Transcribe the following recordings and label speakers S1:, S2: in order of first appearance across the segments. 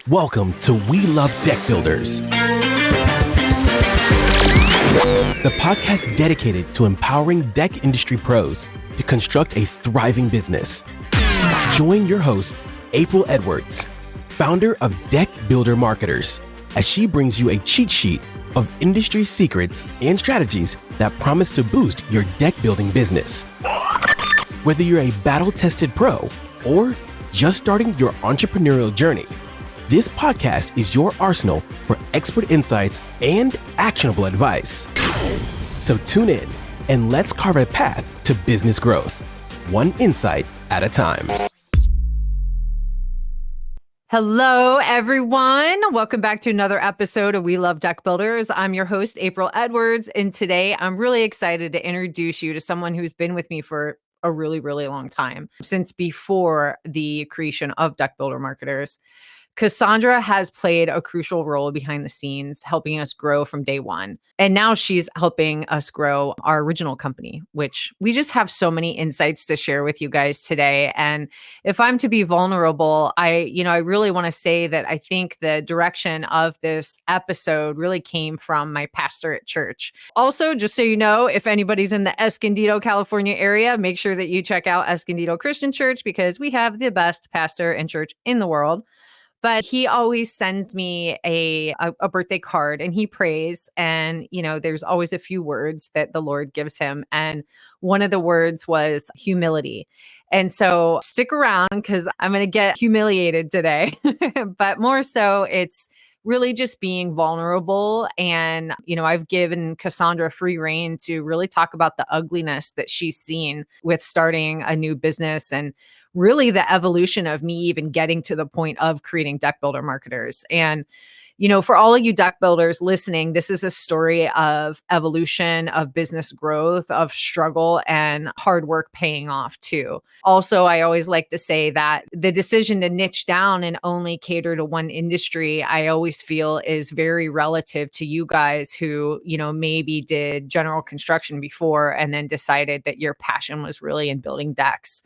S1: Welcome to We Love Deck Builders, the podcast dedicated to empowering deck industry pros to construct a thriving business. Join your host, April Edwards, founder of Deck Builder Marketers, as she brings you a cheat sheet of industry secrets and strategies that promise to boost your deck building business. Whether you're a battle-tested pro or just starting your entrepreneurial journey, this podcast is your arsenal for expert insights and actionable advice. So tune in and let's carve a path to business growth, one insight at a time.
S2: Hello, everyone. Welcome back to another episode of We Love Deck Builders. I'm your host, April Edwards, and today I'm really excited to introduce you to someone who's been with me for a really, really long time, since before the creation of Deck Builder Marketers. Kassaundra has played a crucial role behind the scenes, helping us grow from day one. And now she's helping us grow our original company, which we just have so many insights to share with you guys today. And if I'm to be vulnerable, I really want to say that I think the direction of this episode really came from my pastor at church. Also, just so you know, if anybody's in the Escondido, California area, make sure that you check out Escondido Christian Church because we have the best pastor and church in the world. But he always sends me a birthday card and he prays. And, there's always a few words that the Lord gives him. And one of the words was humility. And so stick around because I'm going to get humiliated today. But more so, it's really just being vulnerable. And, I've given Kassaundra free rein to really talk about the ugliness that she's seen with starting a new business and really the evolution of me even getting to the point of creating Deck Builder Marketers. And, for all of you deck builders listening, this is a story of evolution, of business growth, of struggle and hard work paying off too. Also, I always like to say that the decision to niche down and only cater to one industry, I always feel is very relative to you guys who, maybe did general construction before and then decided that your passion was really in building decks.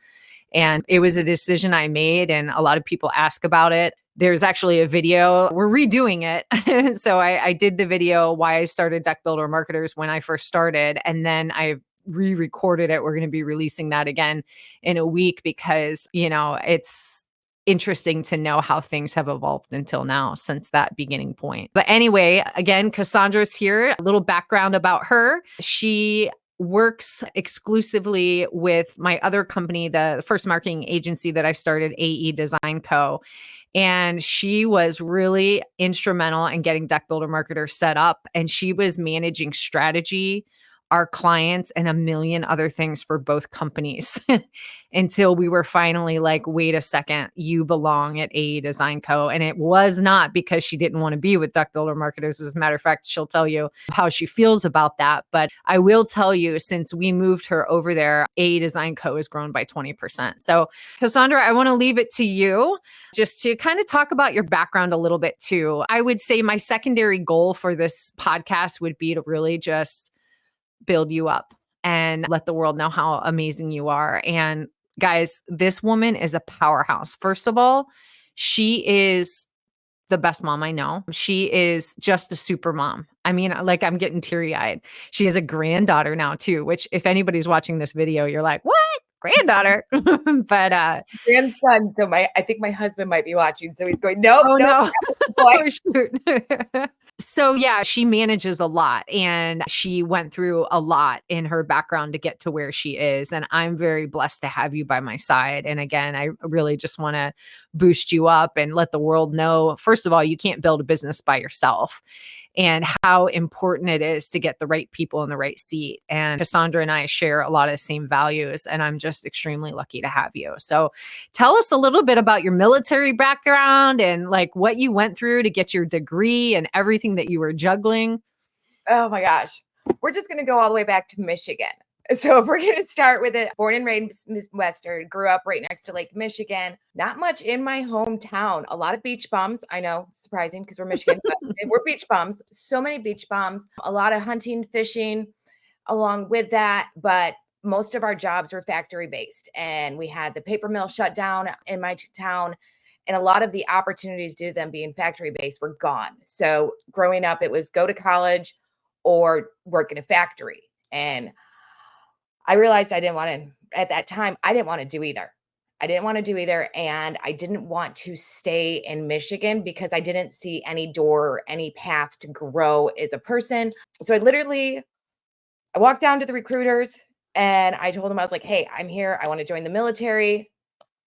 S2: And it was a decision I made, and a lot of people ask about it. There's actually a video. We're redoing it. So I did the video, why I started Deck Builder Marketers when I first started, and then I re-recorded it. We're going to be releasing that again in a week because, it's interesting to know how things have evolved until now since that beginning point. But anyway, again, Kassaundra's here. A little background about her. She works exclusively with my other company, the first marketing agency that I started, AE Design Co. And she was really instrumental in getting Deck Builder Marketers set up. And she was managing strategy, our clients, and a million other things for both companies until we were finally like, wait a second, you belong at AE Design Co. And it was not because she didn't want to be with Deck Builder Marketers. As a matter of fact, she'll tell you how she feels about that. But I will tell you, since we moved her over there, AE Design Co. has grown by 20%. So Kassaundra, I want to leave it to you just to kind of talk about your background a little bit too. I would say my secondary goal for this podcast would be to really just build you up and let the world know how amazing you are. And guys, this woman is a powerhouse. First of all, she is the best mom I know. She is just a super mom. I mean, like, I'm getting teary-eyed. She has a granddaughter now too, which if anybody's watching this video, you're like, what? Granddaughter? But
S3: grandson. So I think my husband might be watching. So he's going, nope,
S2: oh
S3: nope.
S2: no. Oh, shoot. So yeah, she manages a lot and she went through a lot in her background to get to where she is. And I'm very blessed to have you by my side. And again, I really just want to boost you up and let the world know, first of all, you can't build a business by yourself, and how important it is to get the right people in the right seat. And Kassaundra and I share a lot of the same values, and I'm just extremely lucky to have you. So tell us a little bit about your military background and like what you went through to get your degree and everything that you were juggling.
S3: Oh my gosh. We're just going to go all the way back to Michigan. So we're going to start with it. Born and raised Western, grew up right next to Lake Michigan. Not much in my hometown. A lot of beach bums. I know, surprising because we're Michigan, but we're beach bums. So many beach bums. A lot of hunting, fishing along with that. But most of our jobs were factory based. And we had the paper mill shut down in my town. And a lot of the opportunities due to them being factory-based were gone. So growing up, it was go to college or work in a factory. And I realized at that time, I didn't want to do either. I didn't want to do either. And I didn't want to stay in Michigan because I didn't see any door, any path to grow as a person. So I walked down to the recruiters and I told them, I was like, hey, I'm here. I want to join the military.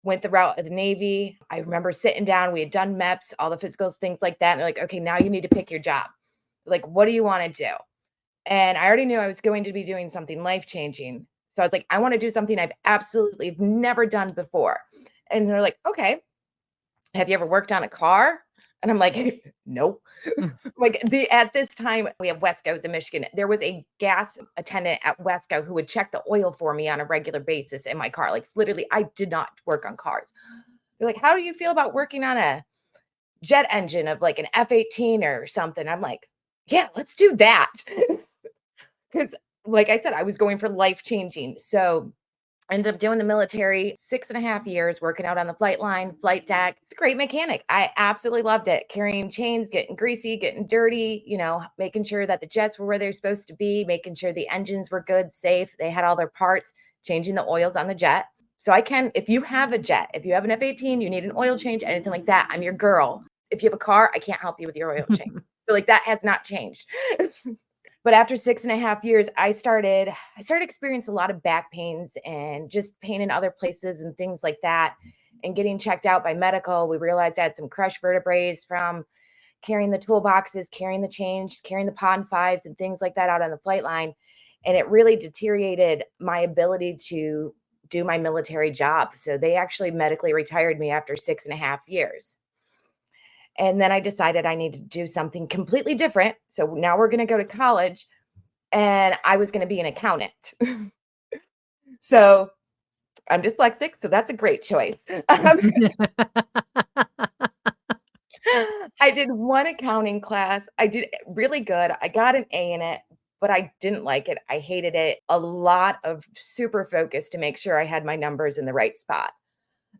S3: Went the route of the Navy. I remember sitting down. We had done MEPS, all the physicals, things like that. And they're like, okay, now you need to pick your job. Like, what do you want to do? And I already knew I was going to be doing something life-changing. So I was like, I want to do something I've absolutely never done before. And they're like, okay, have you ever worked on a car? And I'm like, nope. At this time, we have Wesco's in Michigan. There was a gas attendant at Wesco who would check the oil for me on a regular basis in my car. Like literally, I did not work on cars. They're like, how do you feel about working on a jet engine of like an F-18 or something? I'm like, yeah, let's do that. Because like I said, I was going for life-changing. So I ended up doing the military 6.5 years, working out on the flight line, flight deck. It's a great mechanic. I absolutely loved it. Carrying chains, getting greasy, getting dirty, making sure that the jets were where they're supposed to be, making sure the engines were good, safe. They had all their parts, changing the oils on the jet. So if you have a jet, if you have an F-18, you need an oil change, anything like that, I'm your girl. If you have a car, I can't help you with your oil change. So like that has not changed. But after 6.5 years, I started experiencing a lot of back pains and just pain in other places and things like that. And getting checked out by medical, we realized I had some crushed vertebrae from carrying the toolboxes, carrying the change, carrying the pod 5s and things like that out on the flight line. And it really deteriorated my ability to do my military job. So they actually medically retired me after 6.5 years. And then I decided I needed to do something completely different. So now we're going to go to college and I was going to be an accountant. So I'm dyslexic. So that's a great choice. I did one accounting class. I did really good. I got an A in it, but I didn't like it. I hated it. A lot of super focus to make sure I had my numbers in the right spot.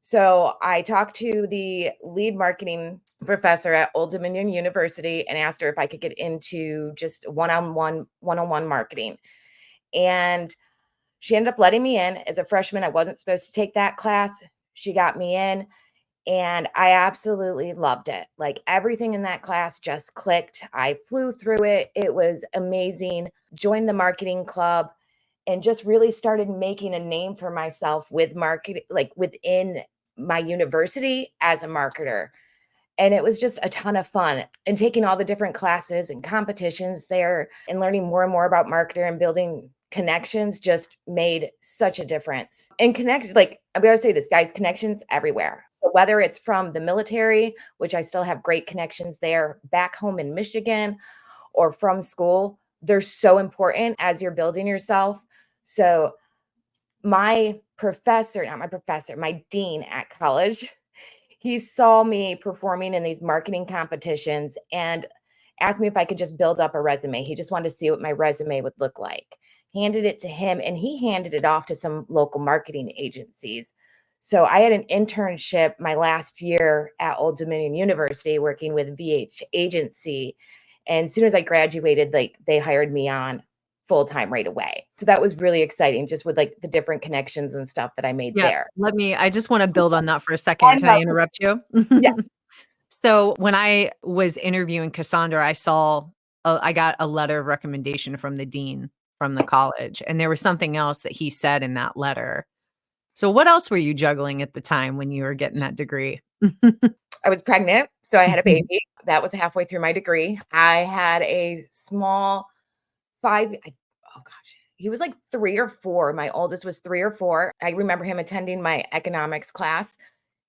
S3: So I talked to the lead marketing professor at Old Dominion University and asked her if I could get into just one-on-one marketing. And she ended up letting me in as a freshman. I wasn't supposed to take that class. She got me in and I absolutely loved it. Like everything in that class just clicked. I flew through it. It was amazing. Joined the marketing club and just really started making a name for myself with marketing, like within my university as a marketer. And it was just a ton of fun and taking all the different classes and competitions there and learning more and more about marketer and building connections just made such a difference. And I'm going to say this, guys, connections everywhere. So whether it's from the military, which I still have great connections there back home in Michigan, or from school, they're so important as you're building yourself. So my dean at college, he saw me performing in these marketing competitions and asked me if I could just build up a resume. He just wanted to see what my resume would look like. Handed it to him and he handed it off to some local marketing agencies. So I had an internship my last year at Old Dominion University working with VH agency. And as soon as I graduated, they hired me on full-time right away. So that was really exciting, just with like the different connections and stuff that I made there.
S2: I just want to build on that for a second. Can I interrupt you?
S3: Yeah.
S2: So when I was interviewing Kassaundra, I got a letter of recommendation from the dean from the college, and there was something else that he said in that letter. So what else were you juggling at the time when you were getting that degree?
S3: I was pregnant, so I had a baby. That was halfway through my degree. I had a small he was like 3 or 4. My oldest was 3 or 4. I remember him attending my economics class.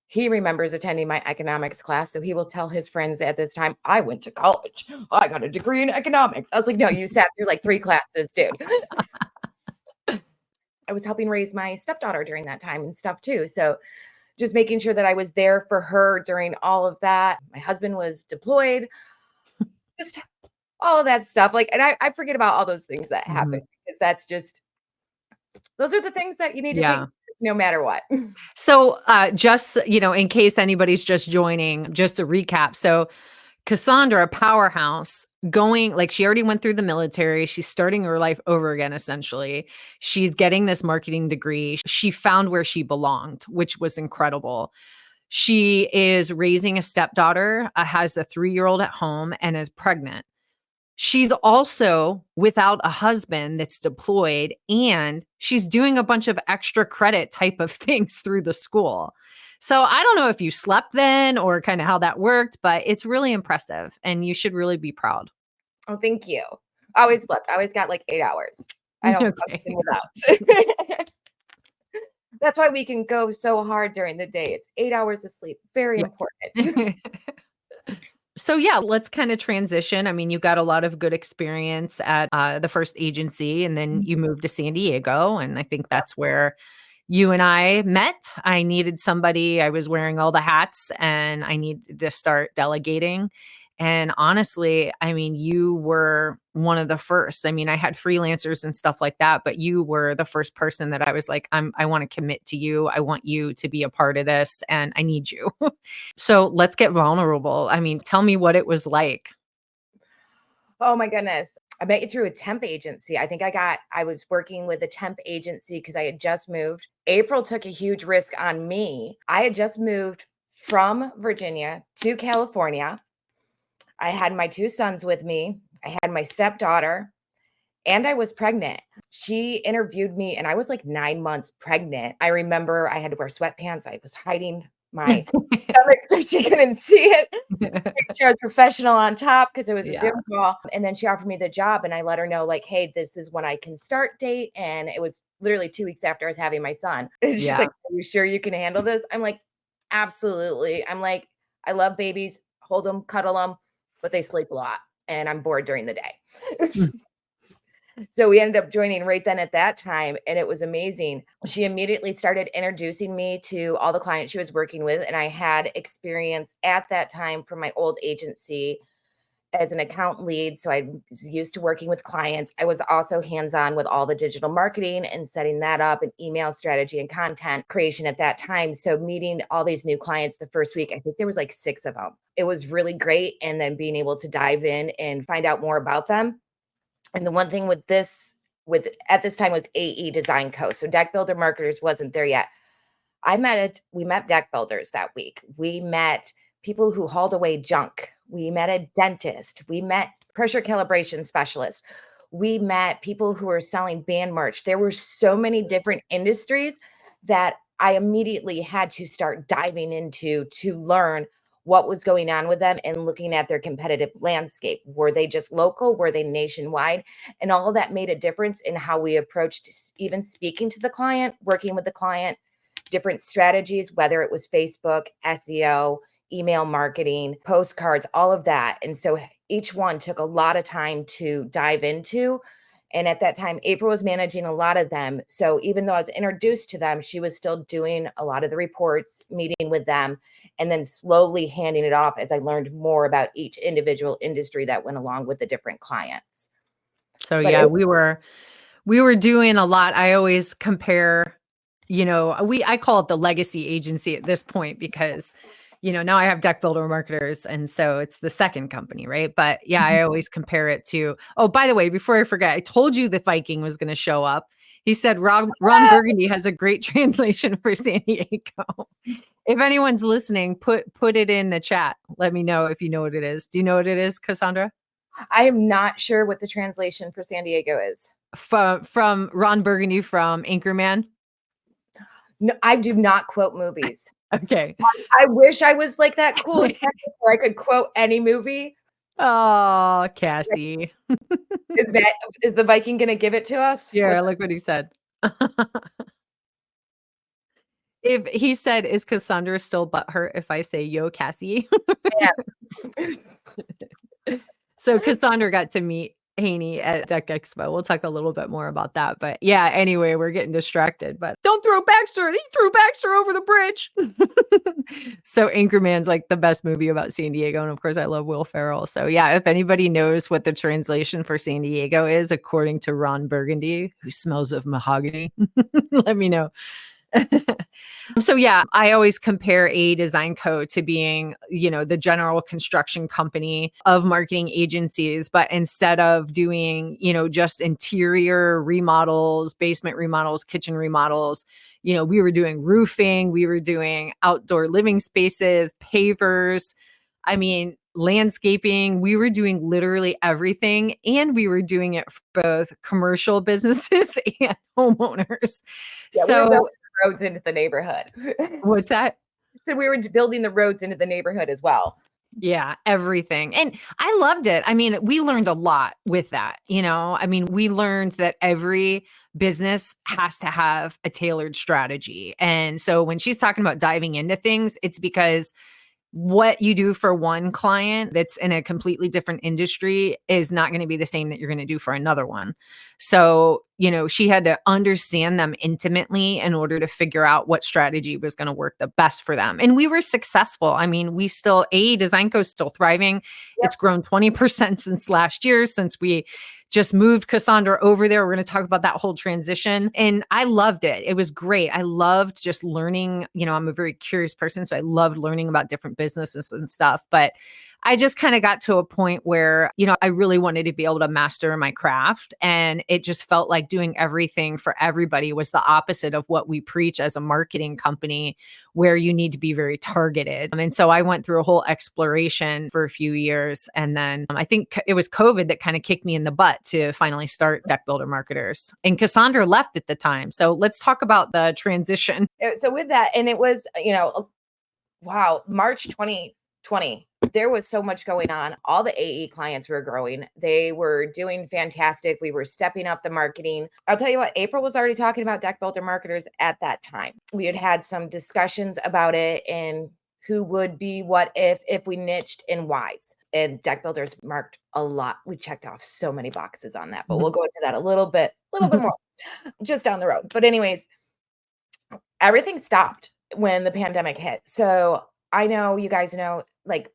S3: He remembers attending my economics class, so he will tell his friends at this time, I went to college. I got a degree in economics. I was like, no, you sat through like 3 classes, dude. I was helping raise my stepdaughter during that time and stuff too. So just making sure that I was there for her during all of that. My husband was deployed. Just all of that stuff. And I forget about all those things that happen because those are the things that you need to take no matter what.
S2: So, just, in case anybody's just joining, just to recap. So, Kassaundra, powerhouse, going like she already went through the military. She's starting her life over again, essentially. She's getting this marketing degree. She found where she belonged, which was incredible. She is raising a stepdaughter, has a 3-year-old at home, and is pregnant. She's also without a husband that's deployed, and she's doing a bunch of extra credit type of things through the school. So I don't know if you slept then or kind of how that worked, but it's really impressive and you should really be proud.
S3: Oh, thank you. I always slept. I always got like 8 hours. I don't
S2: Okay.
S3: function without. That's why we can go so hard during the day. It's 8 hours of sleep. Very
S2: Yeah.
S3: important.
S2: So yeah, let's kind of transition. I mean, you got a lot of good experience at the first agency, and then you moved to San Diego, and I think that's where you and I met. I needed somebody. I was wearing all the hats, and I needed to start delegating. And honestly, I mean, you were one of the first. I mean, I had freelancers and stuff like that, but you were the first person that I was like, I want to commit to you. I want you to be a part of this, and I need you. So let's get vulnerable. I mean, tell me what it was like.
S3: Oh my goodness. I met you through a temp agency. I was working with a temp agency because I had just moved. April took a huge risk on me. I had just moved from Virginia to California. I had my 2 sons with me. I had my stepdaughter, and I was pregnant. She interviewed me, and I was like 9 months pregnant. I remember I had to wear sweatpants. I was hiding my stomach so she couldn't see it. She was professional on top because it was a
S2: Yeah.
S3: Zoom call. And then she offered me the job, and I let her know, like, hey, this is when I can start date. And it was literally 2 weeks after I was having my son. And she's
S2: Yeah.
S3: like, are you sure you can handle this? I'm like, absolutely. I'm like, I love babies, hold them, cuddle them, but they sleep a lot. And I'm bored during the day. So we ended up joining right then at that time, and it was amazing. She immediately started introducing me to all the clients she was working with, and I had experience at that time from my old agency as an account lead, so I was used to working with clients. I was also hands-on with all the digital marketing and setting that up and email strategy and content creation at that time. So meeting all these new clients the first week, I think there was like 6 of them. It was really great, and then being able to dive in and find out more about them. And the one thing with at this time was AE Design Co. So Deck Builder Marketers wasn't there yet. We met deck builders that week. We met people who hauled away junk. We met a dentist. We met pressure calibration specialists. We met people who were selling band merch. There were so many different industries that I immediately had to start diving into to learn what was going on with them and looking at their competitive landscape. Were they just local? Were they nationwide? And all of that made a difference in how we approached even speaking to the client, working with the client, different strategies, whether it was Facebook, SEO, email marketing, postcards, all of that. And so each one took a lot of time to dive into. And at that time, April was managing a lot of them. So even though I was introduced to them, she was still doing a lot of the reports, meeting with them, and then slowly handing it off as I learned more about each individual industry that went along with the different clients.
S2: So
S3: But
S2: yeah, we were doing a lot. I always compare, I call it the legacy agency at this point because, now I have Deck Builder Marketers, and so it's the second company, right? But yeah, I always compare it to, oh, by the way, before I forget, I told you the Viking was going to show up. He said Ron Burgundy has a great translation for San Diego. If anyone's listening, put it in the chat. Let me know if you know what it is. Do you know what it is, Kassaundra?
S3: I am not sure what the translation for San Diego is.
S2: From Ron Burgundy from Anchorman.
S3: No, I do not quote movies.
S2: Okay.
S3: I wish I was like that cool where I could quote any movie.
S2: Oh, Cassie.
S3: Is the Viking going to give it to us?
S2: Yeah, look what he said. If he said, is Kassaundra still butthurt if I say yo, Cassie?
S3: Yeah.
S2: So Kassaundra got to meet Haney at Deck Expo. We'll talk a little bit more about that. But yeah, anyway, we're getting distracted. But don't throw Baxter. He threw Baxter over the bridge. So Anchorman's like the best movie about San Diego. And of course, I love Will Ferrell. So yeah, if anybody knows what the translation for San Diego is, according to Ron Burgundy, who smells of mahogany, let me know. So yeah, I always compare A Design Co to being, the general construction company of marketing agencies, but instead of doing, just interior remodels, basement remodels, kitchen remodels, we were doing roofing, we were doing outdoor living spaces, pavers, landscaping. We were doing literally everything, and we were doing it for both commercial businesses and homeowners.
S3: Yeah, we were
S2: So
S3: building the roads into the neighborhood.
S2: what's that?
S3: So we were building the roads into the neighborhood as well.
S2: Yeah, everything. And I loved it. We learned a lot with that. We learned that every business has to have a tailored strategy. And so when she's talking about diving into things, it's because what you do for one client that's in a completely different industry is not going to be the same that you're going to do for another one. So, she had to understand them intimately in order to figure out what strategy was going to work the best for them. And we were successful. We still, AE Design Co is still thriving.
S3: Yep.
S2: It's grown 20% since last year, since we just moved Kassaundra over there. We're going to talk about that whole transition. And I loved it. It was great. I loved just learning. I'm a very curious person, so I loved learning about different businesses and stuff. But I just kind of got to a point where, I really wanted to be able to master my craft. And it just felt like doing everything for everybody was the opposite of what we preach as a marketing company, where you need to be very targeted. And so I went through a whole exploration for a few years. And then I think it was COVID that kind of kicked me in the butt to finally start Deck Builder Marketers. And Kassaundra left at the time. So let's talk about the transition.
S3: So with that, and it was, wow, March 2020, there was so much going on. All the AE clients were growing. They were doing fantastic. We were stepping up the marketing. I'll tell you what, April was already talking about Deck Builder Marketers at that time. We had some discussions about it and who would be what if we niched and whys. And Deck Builders marked a lot. We checked off so many boxes on that, but we'll go into that a little bit more just down the road. But anyways, everything stopped when the pandemic hit. So I know you guys know, like,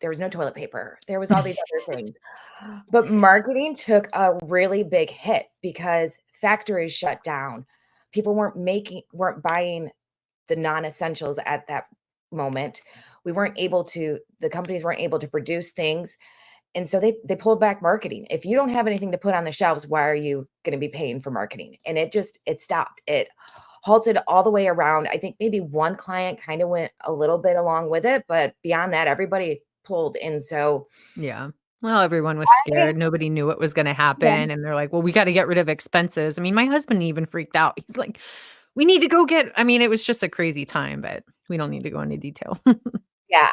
S3: there was no toilet paper. There was all these other things. But marketing took a really big hit because factories shut down. People weren't buying the non-essentials at that moment. The companies weren't able to produce things. And so they pulled back marketing. If you don't have anything to put on the shelves, why are you going to be paying for marketing? And it stopped. It halted all the way around. I think maybe one client kind of went a little bit along with it, but beyond that, everybody pulled. And so,
S2: yeah. Well, everyone was scared. Nobody knew what was going to happen. And they're like, well, we got to get rid of expenses. My husband even freaked out. He's like, we need to go it was just a crazy time, but we don't need to go into detail.
S3: yeah,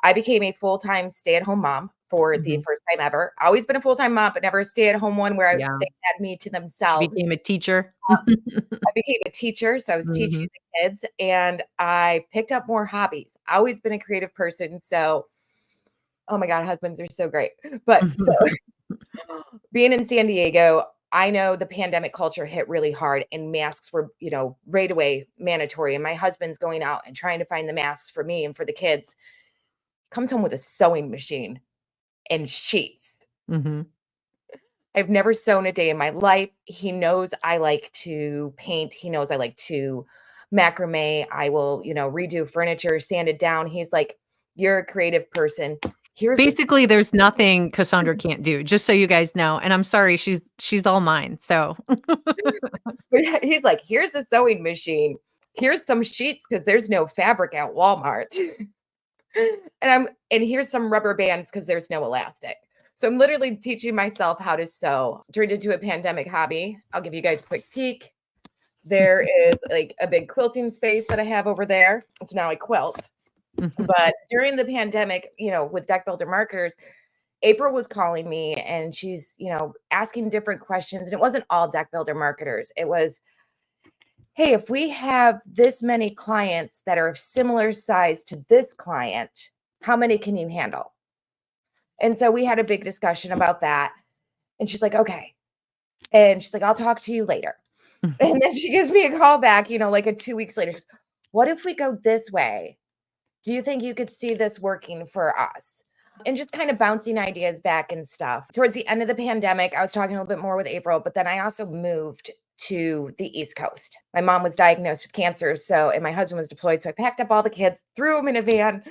S3: I became a full-time stay-at-home mom for the first time ever. Always been a full-time mom, but never a stay-at-home one where they had me to themselves.
S2: Became a teacher.
S3: I became a teacher. So I was teaching the kids, and I picked up more hobbies. I always been a creative person. So, oh my God, husbands are so great. But so being in San Diego, I know the pandemic culture hit really hard, and masks were, right away mandatory. And my husband's going out and trying to find the masks for me and for the kids. Comes home with a sewing machine and sheets. I've never sewn a day in my life. He knows I like to paint. He knows I like to macrame. I will, redo furniture, sand it down. He's like, you're a creative person.
S2: Basically, there's nothing Kassaundra can't do, just so you guys know. And I'm sorry, she's all mine. So
S3: he's like, here's a sewing machine. Here's some sheets because there's no fabric at Walmart. And here's some rubber bands because there's no elastic. So I'm literally teaching myself how to sew. Turned into a pandemic hobby. I'll give you guys a quick peek. There is like a big quilting space that I have over there. So now I quilt. But during the pandemic, with Deck Builder Marketers, April was calling me and she's, asking different questions. And it wasn't all Deck Builder Marketers. It was, hey, if we have this many clients that are of similar size to this client, how many can you handle? And so we had a big discussion about that. And she's like, okay. And she's like, I'll talk to you later. And then she gives me a call back, like 2 weeks later. She goes, what if we go this way? Do you think you could see this working for us? And just kind of bouncing ideas back and stuff. Towards the end of the pandemic, I was talking a little bit more with April, but then I also moved to the East Coast. My mom was diagnosed with cancer, and my husband was deployed. So I packed up all the kids, threw them in a van,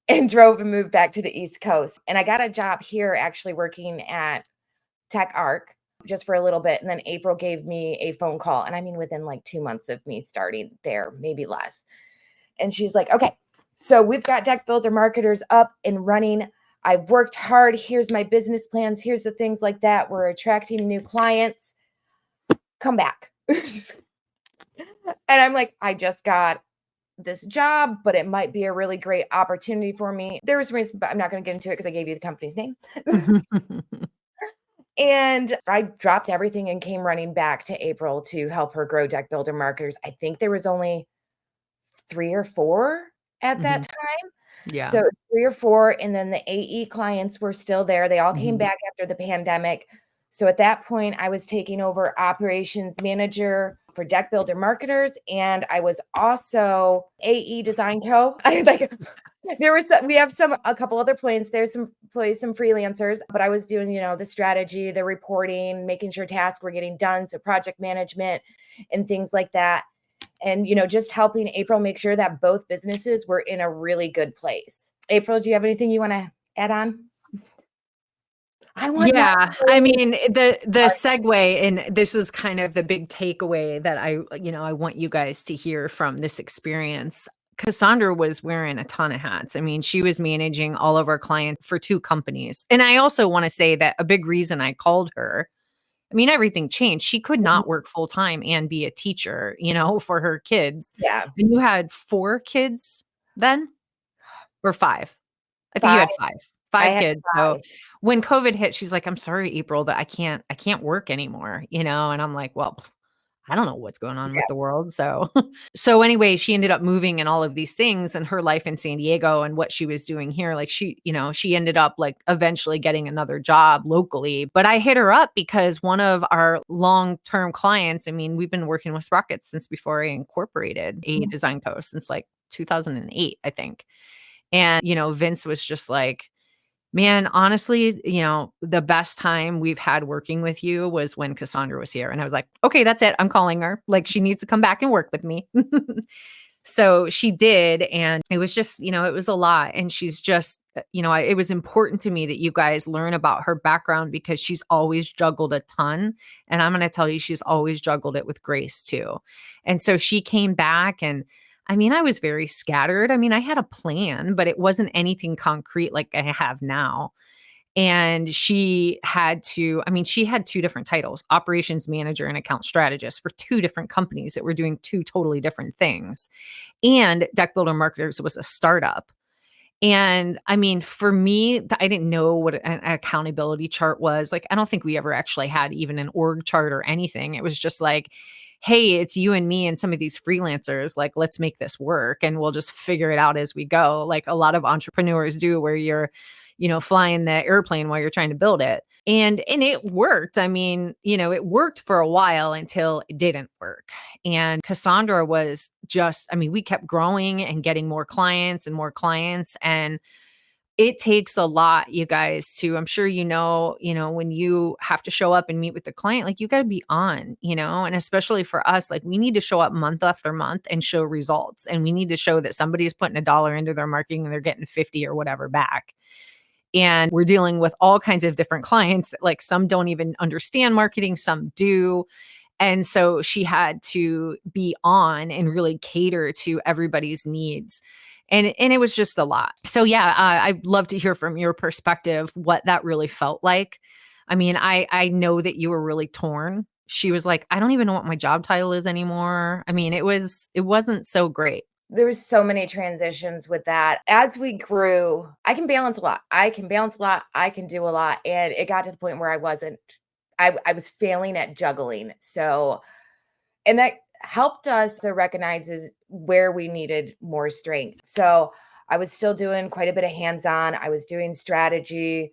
S3: and drove and moved back to the East Coast. And I got a job here actually working at Tech Arc just for a little bit. And then April gave me a phone call. And I mean, within like 2 months of me starting there, maybe less. And she's like, okay, so we've got Deck Builder Marketers up and running. I've worked hard. Here's my business plans. Here's the things like that. We're attracting new clients. Come back. And I'm like, I just got this job, but it might be a really great opportunity for me. There was some reason, but I'm not going to get into it because I gave you the company's name. And I dropped everything and came running back to April to help her grow Deck Builder Marketers. I think there was only 3 or 4 at that time.
S2: Yeah.
S3: So it was 3 or 4. And then the AE clients were still there. They all came back after the pandemic. So at that point, I was taking over operations manager for Deck Builder Marketers. And I was also AE Design Co. We have a couple other planes. There's some freelancers, but I was doing, the strategy, the reporting, making sure tasks were getting done. So project management and things like that. And, just helping April make sure that both businesses were in a really good place. April, do you have anything you want to add on?
S2: I mean, the segue, and this is kind of the big takeaway that I want you guys to hear from this experience. Kassaundra was wearing a ton of hats. I mean, she was managing all of our clients for 2 companies. And I also want to say that a big reason I called her, I mean, everything changed. She could not work full time and be a teacher, for her kids.
S3: Yeah.
S2: And you had 4 kids then, or 5? I think you had 5. 5 kids.
S3: 5.
S2: So when COVID hit, she's like, "I'm sorry, April, but I can't work anymore," And I'm like, "Well, I don't know what's going on with the world." So anyway, she ended up moving and all of these things, and her life in San Diego and what she was doing here, like she ended up like eventually getting another job locally. But I hit her up because one of our long-term clients, I mean, we've been working with Sprockets since before I incorporated a design co since like 2008, I think. And, Vince was just like, "Man, honestly, the best time we've had working with you was when Kassaundra was here." And I was like, "Okay, that's it. I'm calling her. Like, she needs to come back and work with me." So she did. And it was just, it was a lot. And she's just, it was important to me that you guys learn about her background because she's always juggled a ton. And I'm going to tell you, she's always juggled it with grace too. And so she came back, and I mean, I was very scattered. I mean, I had a plan, but it wasn't anything concrete like I have now. And she had 2 different titles, operations manager and account strategist for 2 different companies that were doing 2 totally different things. And Deck Builder Marketers was a startup. And I mean, for me, I didn't know what an accountability chart was. Like, I don't think we ever actually had even an org chart or anything. It was just like, hey, it's you and me and some of these freelancers. Like, let's make this work and we'll just figure it out as we go. Like a lot of entrepreneurs do, where you're, flying the airplane while you're trying to build it. And it worked. I mean, it worked for a while until it didn't work. And Kassaundra was just, I mean, we kept growing and getting more clients and more clients. And it takes a lot, you guys, I'm sure, when you have to show up and meet with the client, like you got to be on, and especially for us, like we need to show up month after month and show results. And we need to show that somebody's putting $1 into their marketing and they're getting 50 or whatever back. And we're dealing with all kinds of different clients that, like, some don't even understand marketing, some do. And so she had to be on and really cater to everybody's needs. And it was just a lot. So yeah, I'd love to hear from your perspective what that really felt like. I mean, I know that you were really torn. She was like, "I don't even know what my job title is anymore." I mean, it wasn't so great.
S3: There was so many transitions with that. As we grew, I can balance a lot. I can do a lot. And it got to the point where I was failing at juggling. So, and that helped us to recognize where we needed more strength. So I was still doing quite a bit of hands-on. I was doing strategy.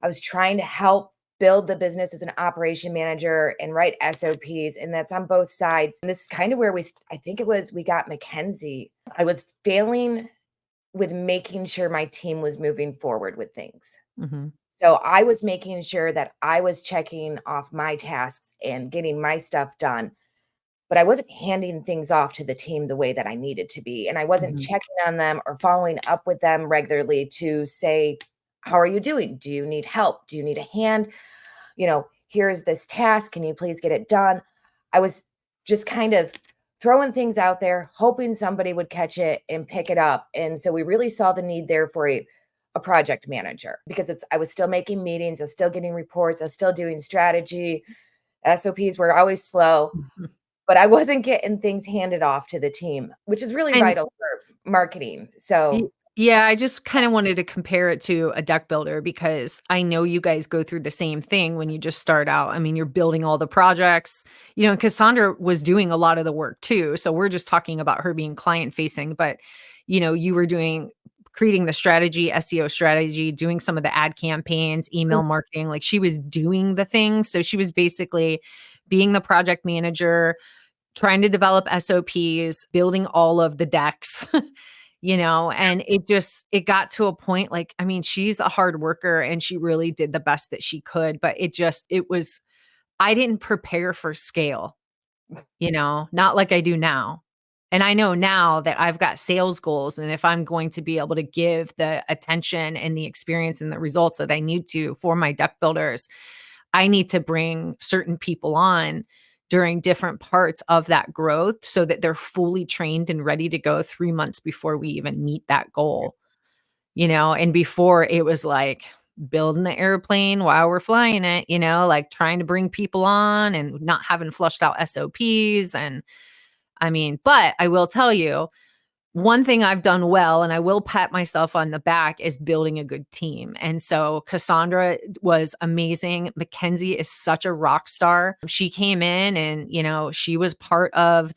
S3: I was trying to help build the business as an operation manager and write SOPs. And that's on both sides. And this is kind of where we got Mackenzie. I was failing with making sure my team was moving forward with things.
S2: Mm-hmm.
S3: So I was making sure that I was checking off my tasks and getting my stuff done, but I wasn't handing things off to the team the way that I needed to be. And I wasn't
S2: Mhm.
S3: checking on them or following up with them regularly to say, how are you doing? Do you need help? Do you need a hand? Here's this task. Can you please get it done? I was just kind of throwing things out there, hoping somebody would catch it and pick it up. And so we really saw the need there for a project manager because I was still making meetings, I was still getting reports, I was still doing strategy. SOPs were always slow,
S2: Mhm.
S3: but I wasn't getting things handed off to the team, which is really
S2: And
S3: vital for marketing.
S2: y
S3: So
S2: yeah, I just kinda wanted to compare it to a deck builder because I know you guys go through the same thing when you just start out. I mean, you're building all the projects, and Cassandra was doing a lot of the work too, so we're just talking about her being client facing, but, you were creating the strategy, SEO strategy, doing some of the ad campaigns, email marketing, like, she was doing the things, so she was basically being the project manager, trying to develop SOPs, building all of the decks, and it got to a point like, I mean, she's a hard worker and she really did the best that she could, but it was I didn't prepare for scale, not like I do now. And I know now that I've got sales goals, and if I'm going to be able to give the attention and the experience and the results that I need to for my deck builders, I need to bring certain people on during different parts of that growth so that they're fully trained and ready to go 3 months before we even meet that goal, and before it was like building the airplane while we're flying it, like trying to bring people on and not having flushed out SOPs. And I mean, but I will tell you, one thing I've done well, and I will pat myself on the back, is building a good team. And so Cassandra was amazing. Mackenzie is such a rock star. She came in and, she was part of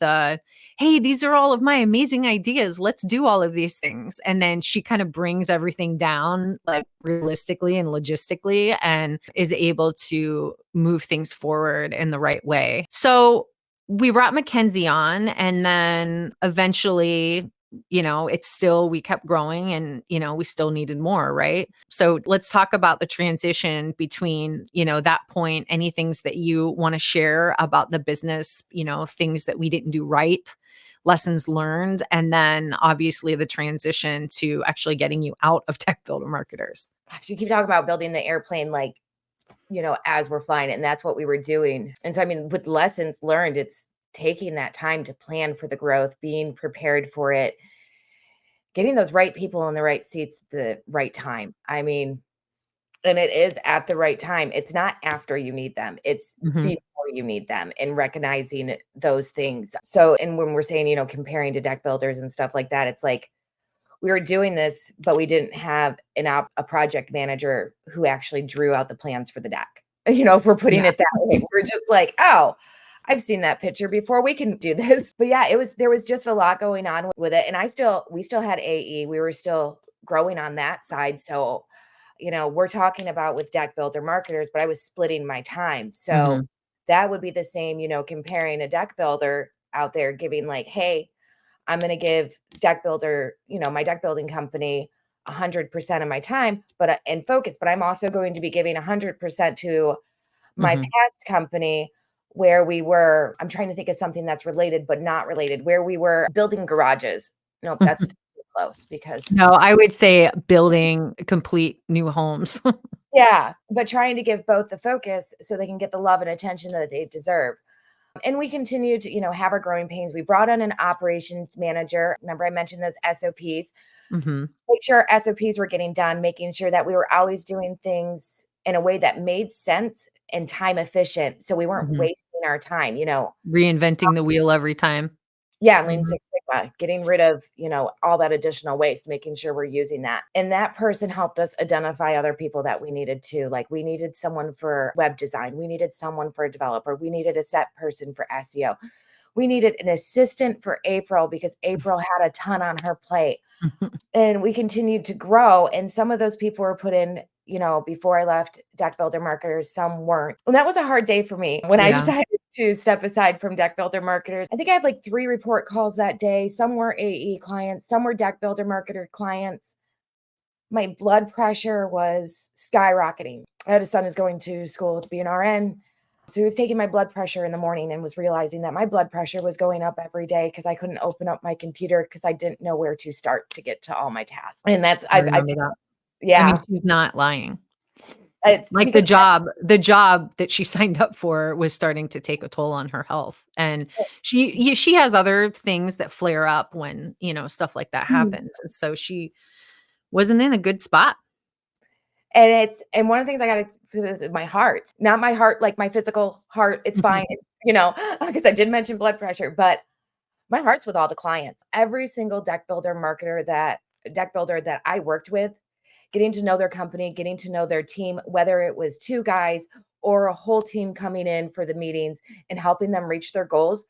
S2: hey, these are all of my amazing ideas. Let's do all of these things. And then she kind of brings everything down like realistically and logistically and is able to move things forward in the right way. So we brought Mackenzie on, and then eventually we kept growing and, we still needed more, right? So let's talk about the transition between, that point, any things that you want to share about the business, things that we didn't do right, lessons learned, and then obviously the transition to actually getting you out of tech builder marketers.
S3: gosh, you keep talking about building the airplane as we're flying it, and that's what we were doing. And so, I mean, with lessons learned, it's taking that time to plan for the growth, being prepared for it, getting those right people in the right seats at the right time. I mean, and it is at the right time. It's not after you need them. It's
S2: Mhm.
S3: before you need them and recognizing those things. So, and when we're saying, comparing to deck builders and stuff like that, it's like we were doing this, but we didn't have a project manager who actually drew out the plans for the deck. If we're putting
S2: Yeah.
S3: it that way, we're just like, oh, I've seen that picture before. We can do this. But yeah, there was just a lot going on with it. And we still had AE. We were still growing on that side. So, we're talking about with deck builder marketers, but I was splitting my time. So
S2: Mhm.
S3: that would be the same, comparing a deck builder out there giving like, hey, I'm going to give deck builder, my deck building company 100% of my time, but and focus, but I'm also going to be giving 100% to my
S2: Mhm.
S3: past company I'm trying to think of something that's related, but not related, where we were building garages. Nope, that's too close because
S2: No, I would say building complete new homes.
S3: yeah, but trying to give both the focus so they can get the love and attention that they deserve. And we continue to, have our growing pains. We brought on an operations manager. Remember, I mentioned those SOPs.
S2: Mhm.
S3: Make sure our SOPs were getting done, making sure that we were always doing things in a way that made sense and time efficient. So we weren't
S2: Mhm.
S3: wasting our time,
S2: Reinventing the wheel every time.
S3: Yeah, Lean
S2: Mhm.
S3: Six Sigma, getting rid of, all that additional waste, making sure we're using that. And that person helped us identify other people that we needed to. Like we needed someone for web design, we needed someone for a developer, we needed a set person for SEO. We needed an assistant for April because April had a ton on her plate. And we continued to grow. And some of those people were put in, before I left Deck Builder Marketers, some weren't. And that was a hard day for me when I
S2: Yeah.
S3: decided to step aside from Deck Builder Marketers. I think I had like 3 report calls that day. Some were AE clients, some were Deck Builder Marketer clients. my blood pressure was skyrocketing. I had a son who's going to school to be an RN. So he was taking my blood pressure in the morning and was realizing that my blood pressure was going up every day because I couldn't open up my computer because I didn't know where to start to get to all my tasks. And that's,
S2: I remember that. I mean,
S3: yeah,
S2: she's not lying.
S3: it's
S2: Like
S3: because
S2: the job that she signed up for was starting to take a toll on her health. And she has other things that flare up when, stuff like that happens. And so she wasn't in a good spot.
S3: and one of the things I got to is my heart, not my heart, like my physical heart. It's fine. It's, because I did mention blood pressure, but my heart's with all the clients. Every single deck builder that I worked with, getting to know their company, getting to know their team, whether it was 2 guys or a whole team coming in for the meetings and helping them reach their goals.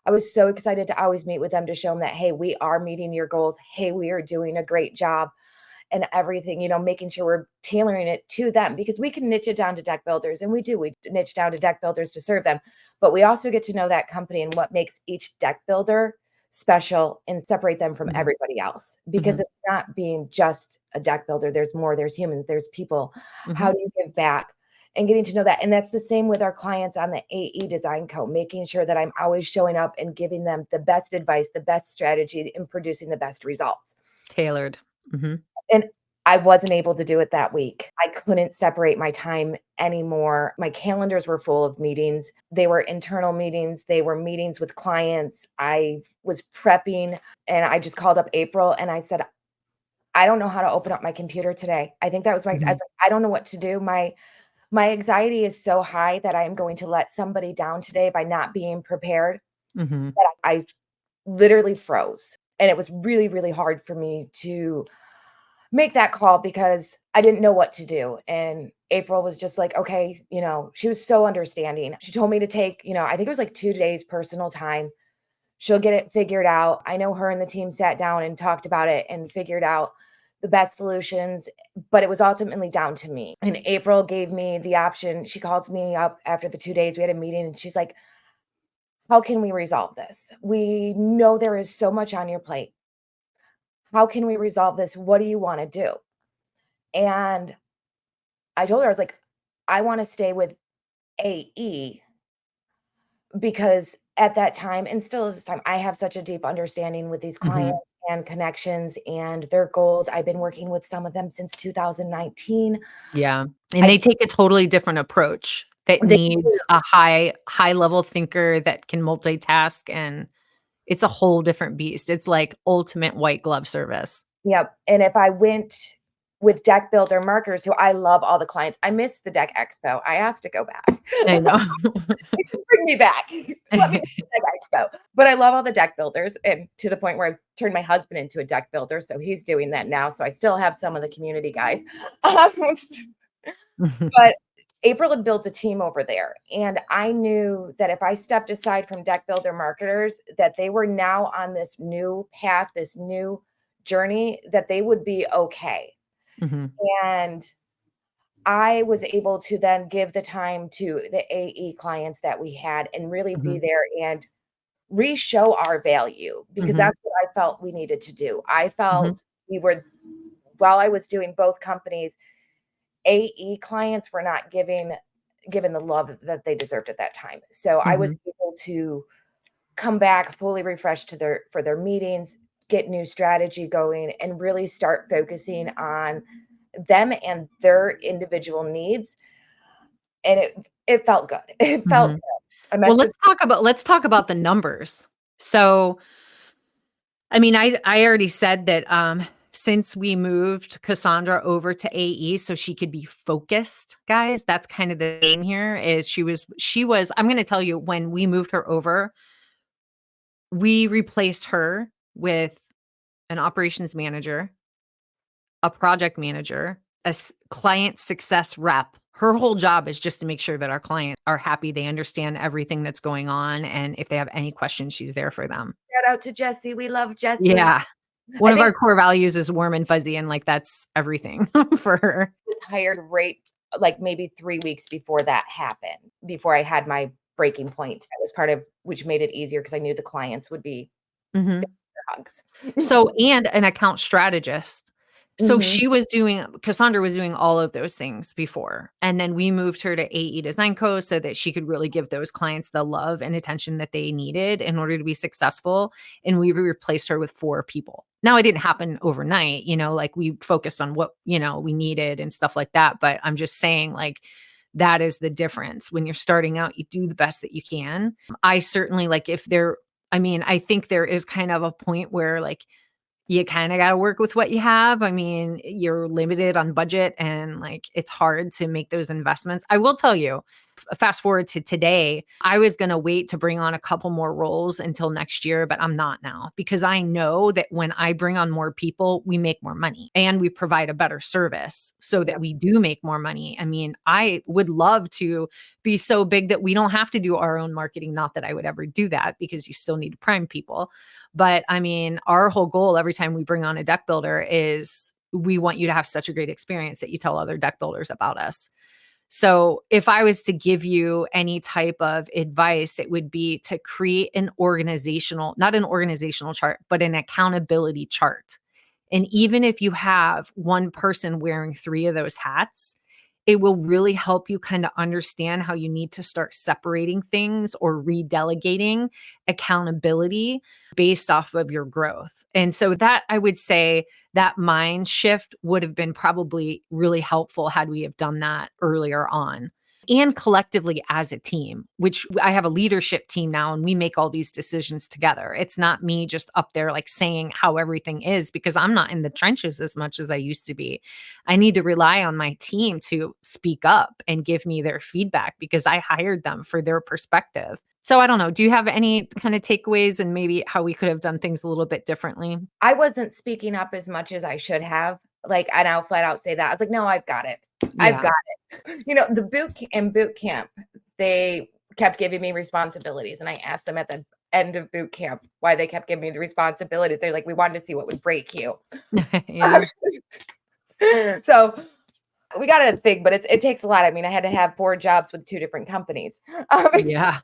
S3: I was so excited to always meet with them to show them that, hey, we are meeting your goals. Hey, we are doing a great job and everything, making sure we're tailoring it to them, because we can niche it down to deck builders, and we niche down to deck builders to serve them. But we also get to know that company and what makes each deck builder special and separate them from everybody else, because it's not being just a deck builder. There's more, there's humans, there's people. How do you give back? And getting to know that. And that's the same with our clients on the AE Design Co, making sure that I'm always showing up and giving them the best advice, the best strategy, and producing the best results.
S2: Tailored.
S3: And I wasn't able to do it that week. I couldn't separate my time anymore. My calendars were full of meetings. They were internal meetings. They were meetings with clients. I was prepping, and I just called up April and I said, I don't know how to open up my computer today. I think that was I was like, I don't know what to do. My anxiety is so high that I am going to let somebody down today by not being prepared. That I literally froze. And it was really, really hard for me to make that call because I didn't know what to do. And April was just like, okay, she was so understanding. She told me to take, I think it was like 2 days personal time. She'll get it figured out. I know her and the team sat down and talked about it and figured out the best solutions, but it was ultimately down to me. And April gave me the option. She called me up after the 2 days. We had a meeting and she's like, how can we resolve this? We know there is so much on your plate. How can we resolve this? What do you want to do? And I told her, I was like, I want to stay with AE because at that time, and still at this time, I have such a deep understanding with these clients and connections and their goals. I've been working with some of them since 2019.
S2: Yeah. And they take a totally different approach that needs a high level thinker that can multitask, and it's a whole different beast. It's like ultimate white glove service.
S3: Yep. And if I went with deck builder marketers, who I love all the clients, I miss the deck expo. I asked to go back.
S2: I know.
S3: Just bring me back. Let me do the deck expo. But I love all the deck builders, and to the point where I turned my husband into a deck builder. So he's doing that now. So I still have some of the community guys. But April had built a team over there. And I knew that if I stepped aside from deck builder marketers, that they were now on this new path, this new journey, that they would be okay. And I was able to then give the time to the AE clients that we had and really be there and re-show our value, because that's what I felt we needed to do. I felt while I was doing both companies, AE clients were not given the love that they deserved at that time. So I was able to come back fully refreshed for their meetings, get new strategy going, and really start focusing on them and their individual needs. And it felt good. It felt good.
S2: Well, let's talk about the numbers. So, I mean, I already said that since we moved Kassaundra over to AE so she could be focused, guys, that's kind of the theme here. Is she was I'm going to tell you, when we moved her over, we replaced her with an operations manager, a project manager, a client success rep. Her whole job is just to make sure that our clients are happy. They understand everything that's going on. And if they have any questions, she's there for them.
S3: Shout out to Jessie. We love Jessie.
S2: Yeah. One of our core values is warm and fuzzy. And like, that's everything for her.
S3: Hired right, like maybe 3 weeks before that happened, before I had my breaking point. That was part of which made it easier because I knew the clients would be hugs.
S2: So, and an account strategist. So
S3: Mhm.
S2: Kassaundra was doing all of those things before. And then we moved her to AE Design Co. so that she could really give those clients the love and attention that they needed in order to be successful. And we replaced her with 4 people. Now it didn't happen overnight, like we focused on what, we needed and stuff like that. But I'm just saying, like, that is the difference. When you're starting out, you do the best that you can. I certainly, like, I think there is kind of a point where, like, you kinda gotta work with what you have. I mean, you're limited on budget and, like, it's hard to make those investments. I will tell you, fast forward to today, I was gonna wait to bring on a couple more roles until next year, but I'm not now because I know that when I bring on more people, we make more money and we provide a better service so that
S3: Yep.
S2: we do make more money. I mean, I would love to be so big that we don't have to do our own marketing. Not that I would ever do that because you still need to prime people. But I mean, our whole goal every time we bring on a deck builder is we want you to have such a great experience that you tell other deck builders about us. So if I was to give you any type of advice, it would be to create not an organizational chart, but an accountability chart. And even if you have one person wearing 3 of those hats, it will really help you kind of understand how you need to start separating things or redelegating accountability based off of your growth. And so that, I would say, that mind shift would have been probably really helpful had we have done that earlier on. And collectively as a team, which I have a leadership team now, and we make all these decisions together. It's not me just up there like saying how everything is because I'm not in the trenches as much as I used to be. I need to rely on my team to speak up and give me their feedback because I hired them for their perspective. So I don't know. Do you have any kind of takeaways and maybe how we could have done things a little bit differently?
S3: I wasn't speaking up as much as I should have, like, and I'll flat out say that. I was like, "No, I've got it. I've
S2: Yeah.
S3: got it." The boot camp, they kept giving me responsibilities, and I asked them at the end of boot camp why they kept giving me the responsibilities. They're like, "We wanted to see what would break you."
S2: Yeah.
S3: So, we got a thing, but it takes a lot. I mean, I had to have 4 jobs with 2 different companies.
S2: Yeah.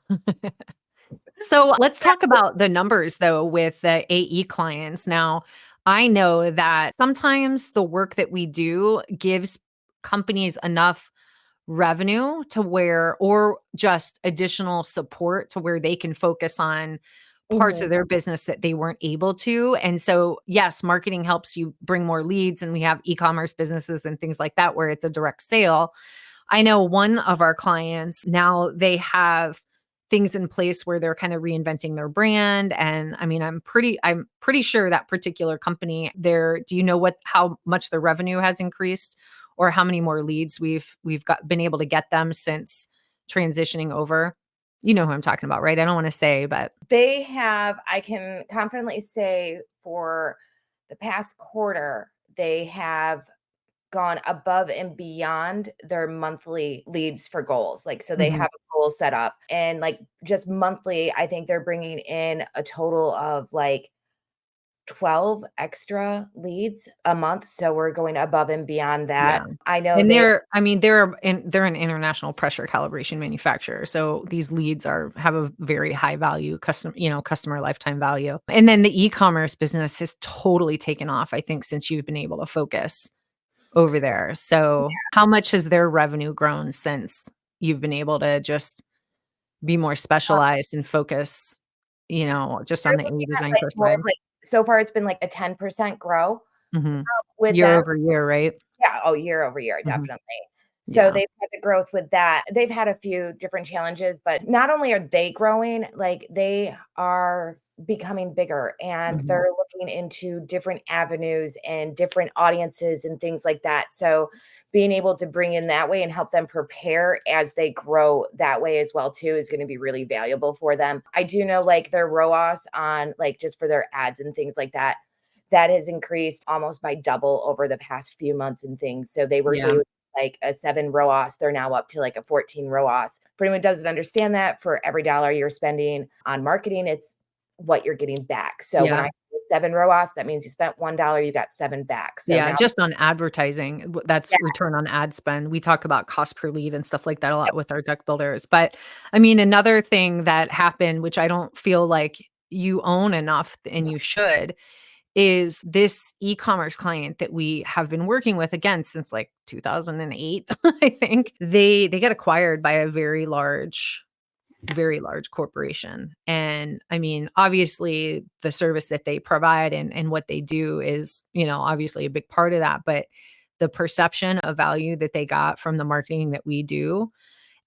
S2: So let's talk about the numbers though with the AE clients. Now, I know that sometimes the work that we do gives companies enough revenue to where, or just additional support to where they can focus on parts
S3: Mhm.
S2: of their business that they weren't able to. And so, yes, marketing helps you bring more leads, and we have e-commerce businesses and things like that where it's a direct sale. I know one of our clients now, they have things in place where they're kind of reinventing their brand. And I mean, I'm pretty sure that particular company there, do you know how much the revenue has increased or how many more leads we've been able to get them since transitioning over? You know who I'm talking about, right? I don't want to say, but
S3: They have, I can confidently say, for the past quarter, they have gone above and beyond their monthly leads for goals. Like, so they
S2: mhm.
S3: have a goal set up, and like just monthly, I think they're bringing in a total of like 12 extra leads a month. So we're going above and beyond
S2: Yeah.
S3: that. I know
S2: And
S3: they,
S2: they're an international pressure calibration manufacturer. So these leads have a very high value customer lifetime value. And then the e-commerce business has totally taken off, I think, since you've been able to focus over there. So how much has their revenue grown since you've been able to just be more specialized and focus, just on
S3: they're
S2: the
S3: looking
S2: AE
S3: at
S2: Design
S3: like
S2: Co
S3: more
S2: side?
S3: of like, so far it's been like a 10% grow
S2: Mhm.
S3: with
S2: Year
S3: them.
S2: over year, right?
S3: Yeah, oh, year over year,
S2: Mhm.
S3: definitely. So
S2: Yeah.
S3: they've had the growth with that. They've had a few different challenges, but not only are they growing, like they are becoming bigger and
S2: Mhm.
S3: they're looking into different avenues and different audiences and things like that. So being able to bring in that way and help them prepare as they grow that way as well too is going to be really valuable for them. I do know like their ROAS on like just for their ads and things like that, that has increased almost by double over the past few months and things. So they were
S2: Yeah.
S3: doing like a 7 ROAS, they're now up to like a 14 ROAS. For anyone who doesn't understand that, for every dollar you're spending on marketing, it's what you're getting back. So when
S2: Yeah.
S3: I say 7 ROAS, that means you spent $1, you got 7 back. So
S2: Yeah,
S3: now,
S2: just on advertising, that's
S3: yeah,
S2: return on ad spend. We talk about cost per lead and stuff like that a lot with our deck builders. But I mean, another thing that happened, which I don't feel like you own enough and you should, is this e-commerce client that we have been working with again since like 2008, I think. They got acquired by a very large corporation. And I mean, obviously the service that they provide and what they do is, obviously a big part of that, but the perception of value that they got from the marketing that we do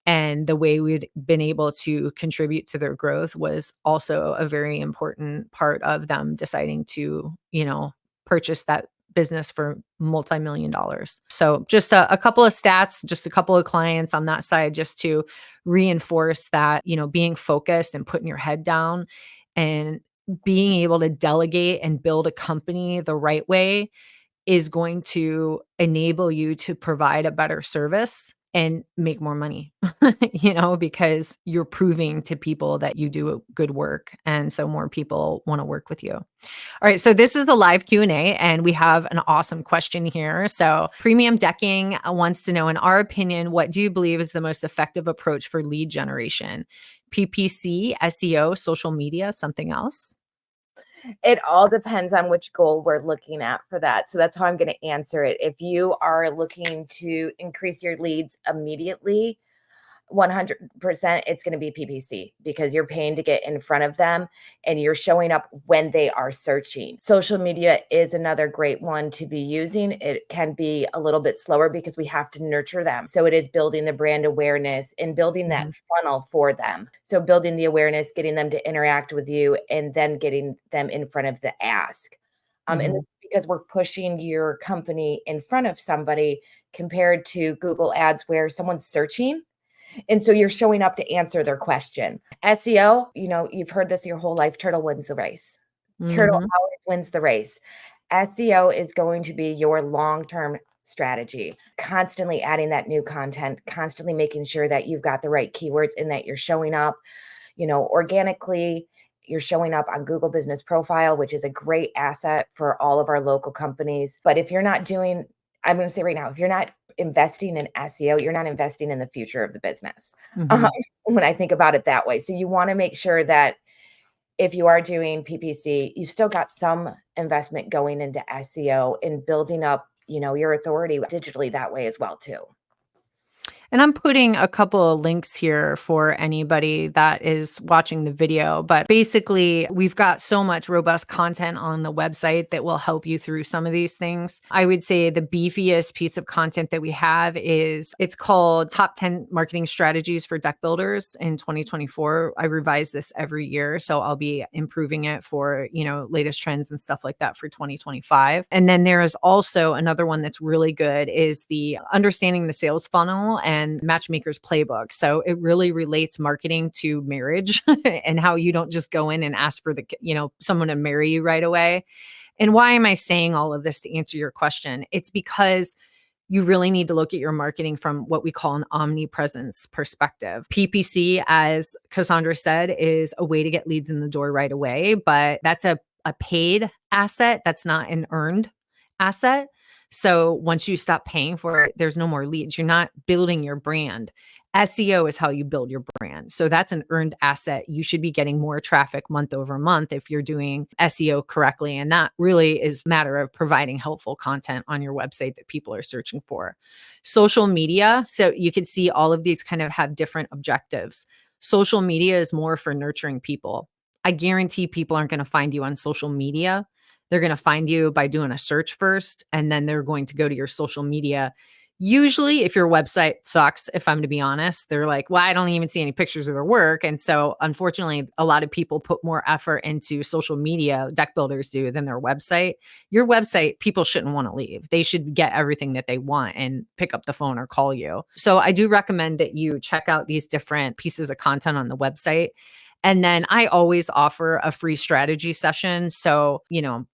S2: and the way we'd been able to contribute to their growth was also a very important part of them deciding to, purchase that business for multi-million dollars. So just a couple of stats, just a couple of clients on that side, just to reinforce that, being focused and putting your head down and being able to delegate and build a company the right way is going to enable you to provide a better service and make more money, because you're proving to people that you do good work. And so more people want to work with you. All right. So this is the live Q&A and we have an awesome question here. So Premium Decking wants to know, in our opinion, what do you believe is the most effective approach for lead generation? PPC, SEO, social media, something else?
S3: It all depends on which goal we're looking at for that. So that's how I'm going to answer it. If you are looking to increase your leads immediately, 100% it's going to be PPC because you're paying to get in front of them and you're showing up when they are searching. Social media is another great one to be using. It can be a little bit slower because we have to nurture them. So it is building the brand awareness and building that funnel for them. So building the awareness, getting them to interact with you, and then getting them in front of the ask. And this is because we're pushing your company in front of somebody compared to Google Ads where someone's searching. And so you're showing up to answer their question. SEO, you've heard this your whole life. Turtle wins the race. Turtle always wins the race. SEO is going to be your long-term strategy. Constantly adding that new content, constantly making sure that you've got the right keywords and that you're showing up, organically. You're showing up on Google Business Profile, which is a great asset for all of our local companies. But if you're not doing, I'm going to say right now, if you're not investing in SEO, you're not investing in the future of the business. When I think about it that way. So you want to make sure that if you are doing PPC, you've still got some investment going into SEO and building up, your authority digitally that way as well too.
S2: And I'm putting a couple of links here for anybody that is watching the video. But basically, we've got so much robust content on the website that will help you through some of these things. I would say the beefiest piece of content that we have it's called Top 10 Marketing Strategies for Deck Builders in 2024. I revise this every year, so I'll be improving it for, latest trends and stuff like that for 2025. And then there is also another one that's really good is the Understanding the Sales Funnel and Matchmaker's Playbook. So it really relates marketing to marriage and how you don't just go in and ask for someone to marry you right away. And why am I saying all of this to answer your question? It's because you really need to look at your marketing from what we call an omnipresence perspective. PPC, as Kassaundra said, is a way to get leads in the door right away, but that's a paid asset. That's not an earned asset. So once you stop paying for it, there's no more leads. You're not building your brand. SEO is how you build your brand. So that's an earned asset. You should be getting more traffic month over month if you're doing SEO correctly. And that really is a matter of providing helpful content on your website that people are searching for. Social media. So you can see all of these kind of have different objectives. Social media is more for nurturing people. I guarantee people aren't going to find you on social media. They're going to find you by doing a search first, and then they're going to go to your social media. Usually, if your website sucks, if I'm to be honest, they're like, well, I don't even see any pictures of their work. And so, unfortunately, a lot of people put more effort into social media, deck builders do, than their website. Your website, people shouldn't want to leave. They should get everything that they want and pick up the phone or call you. So I do recommend that you check out these different pieces of content on the website. And then I always offer a free strategy session. So,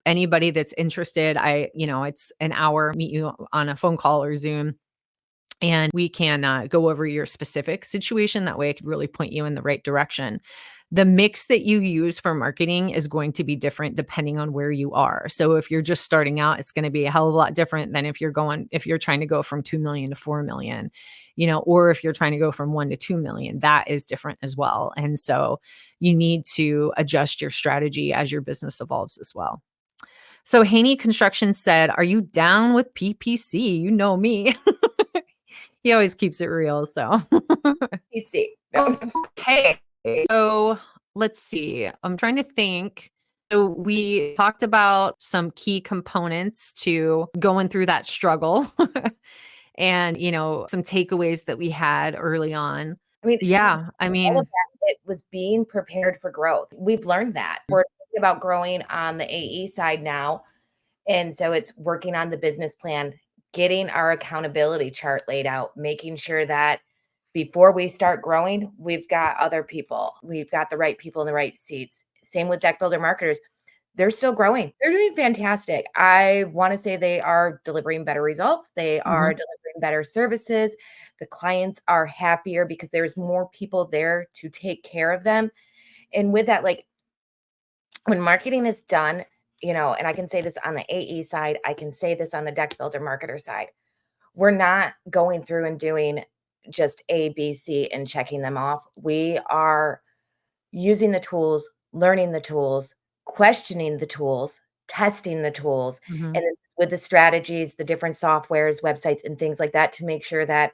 S2: anybody that's interested, it's an hour, meet you on a phone call or Zoom, and we can go over your specific situation. That way I could really point you in the right direction. The mix that you use for marketing is going to be different depending on where you are. So if you're just starting out, it's going to be a hell of a lot different than if you're trying to go from 2 million to 4 million, or if you're trying to go from 1 to 2 million, that is different as well. And so you need to adjust your strategy as your business evolves as well. So Haney Construction said, "Are you down with PPC? You know me." He always keeps it real, so.
S3: PC.
S2: Okay. So let's see. I'm trying to think. So we talked about some key components to going through that struggle and, some takeaways that we had early on.
S3: I mean,
S2: Yeah. I
S3: all
S2: mean,
S3: of that, it was being prepared for growth. We've learned that. We're thinking about growing on the AE side now. And so it's working on the business plan, getting our accountability chart laid out, making sure that before we start growing, we've got other people. We've got the right people in the right seats. Same with deck builder marketers. They're still growing. They're doing fantastic. I want to say they are delivering better results. They are
S2: mhm,
S3: delivering better services. The clients are happier because there's more people there to take care of them. And with that, like when marketing is done, and I can say this on the AE side, I can say this on the deck builder marketer side. We're not going through and doing just A, B, C and checking them off. We are using the tools, learning the tools, questioning the tools, testing the tools,
S2: mhm.
S3: and with the strategies, the different softwares, websites, and things like that to make sure that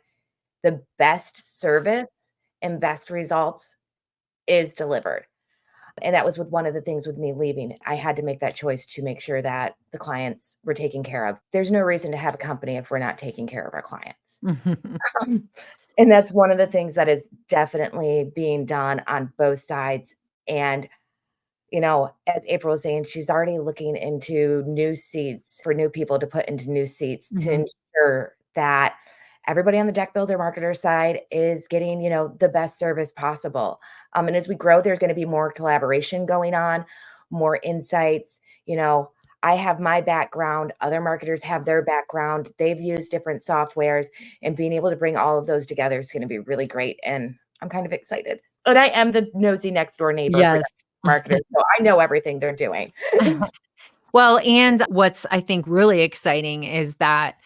S3: the best service and best results is delivered. And that was with one of the things with me leaving. I had to make that choice to make sure that the clients were taken care of. There's no reason to have a company if we're not taking care of our clients. Um, and that's one of the things that is definitely being done on both sides. And, as April was saying, she's already looking into new seats for new people to put into new seats to
S2: Mhm.
S3: ensure that everybody on the deck builder marketer side is getting, the best service possible. And as we grow, there's going to be more collaboration going on, more insights. I have my background, other marketers have their background. They've used different softwares, and being able to bring all of those together is going to be really great. And I'm kind of excited. And I am the nosy next door neighbor for
S2: Yes.
S3: marketers, so I know everything they're doing.
S2: Well, and what's I think really exciting is that,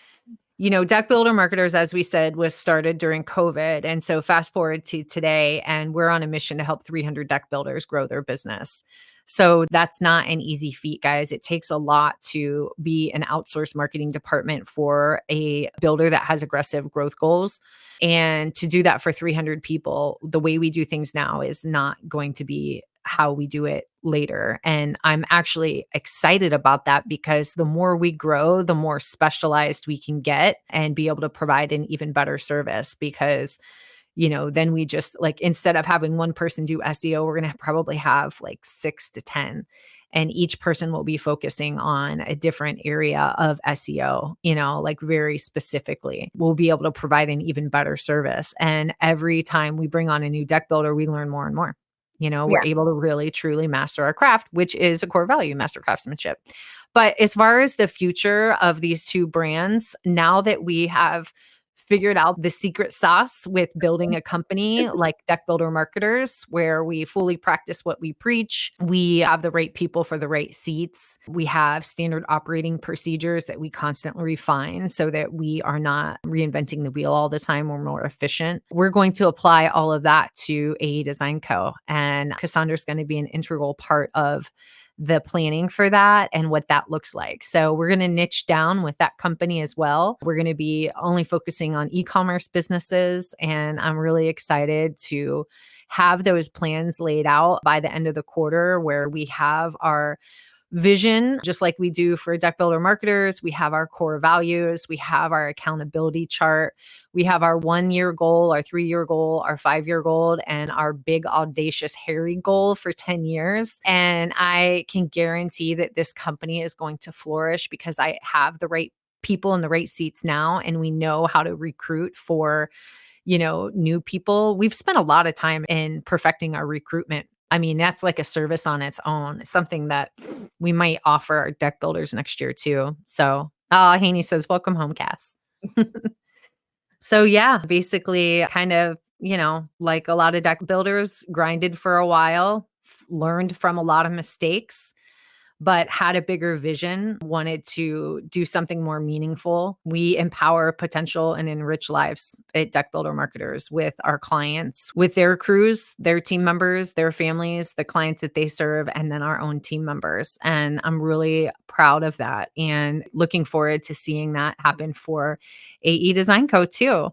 S2: Deck Builder Marketers, as we said, was started during COVID. And so fast forward to today, and we're on a mission to help 300 deck builders grow their business. So that's not an easy feat, guys. It takes a lot to be an outsourced marketing department for a builder that has aggressive growth goals. And to do that for 300 people, the way we do things now is not going to be how we do it later. And I'm actually excited about that because the more we grow, the more specialized we can get and be able to provide an even better service because then we just like instead of having one person do SEO, we're going to probably have like 6 to 10 and each person will be focusing on a different area of SEO, like very specifically. We'll be able to provide an even better service. And every time we bring on a new deck builder, we learn more and more. We're
S3: Yeah.
S2: able to really truly master our craft, which is a core value, master craftsmanship. But as far as the future of these two brands, now that we have figured out the secret sauce with building a company like Deck Builder Marketers, where we fully practice what we preach. We have the right people for the right seats. We have standard operating procedures that we constantly refine so that we are not reinventing the wheel all the time. We're more efficient. We're going to apply all of that to AE Design Co. And Kassaundra is going to be an integral part of the planning for that and what that looks like. So we're going to niche down with that company as well. We're going to be only focusing on e-commerce businesses. And I'm really excited to have those plans laid out by the end of the quarter where we have our vision, just like we do for deck builder marketers. We have our core values, we have our accountability chart, we have our 1-year goal, our 3-year goal, our 5-year goal, and our big, audacious, hairy goal for 10 years. And I can guarantee that this company is going to flourish because I have the right people in the right seats now, and we know how to recruit for new people. We've spent a lot of time in perfecting our recruitment. I mean, that's like a service on its own. It's something that we might offer our deck builders next year too. So, Haney says, welcome home, Cass. So yeah, basically kind of, like a lot of deck builders grinded for a while, learned from a lot of mistakes, but had a bigger vision, wanted to do something more meaningful. We empower potential and enrich lives at Deck Builder Marketers with our clients, with their crews, their team members, their families, the clients that they serve, and then our own team members. And I'm really proud of that and looking forward to seeing that happen for AE Design Co. too.